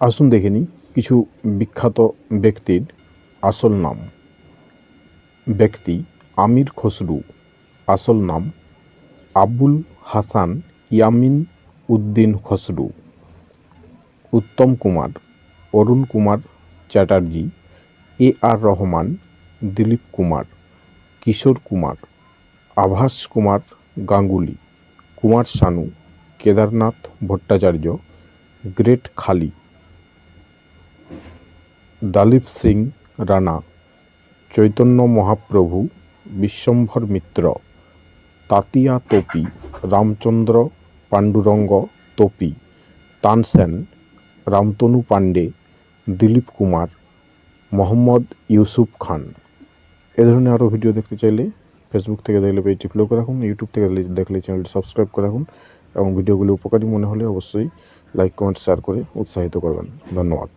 আসুন দেখে নিই কিছু বিখ্যাত ব্যক্তির আসল নাম। ব্যক্তি আমির খসরু, আসল নাম আবুল হাসান ইয়ামিন উদ্দিন খসরু। উত্তম কুমার, অরুণ কুমার চ্যাটার্জি, আর রহমান, দিলীপ কুমার, কিশোর কুমার, আভাস কুমার গাঙ্গুলি, কুমার শানু, কেদারনাথ ভট্টাচার্য, গ্রেট খালি, দালীপ সিং রানা, চৈতন্য মহাপ্রভু, বিশ্বম্ভর মিত্র, তাতিয়া তোপি, রামচন্দ্র পাণ্ডুরঙ্গ তোপি, তানসেন, রামতনু পাণ্ডে, দিলীপ কুমার, মোহাম্মদ ইউসুফ খান। এ ধরনের আরও ভিডিও দেখতে চাইলে ফেসবুক থেকে দেখলে পেজটি ফলো করে রাখুন, ইউটিউব থেকে দেখলে চ্যানেলটি সাবস্ক্রাইব করে রাখুন এবং ভিডিওগুলি উপকারী মনে হলে অবশ্যই লাইক কমেন্ট শেয়ার করে উৎসাহিত করবেন। ধন্যবাদ।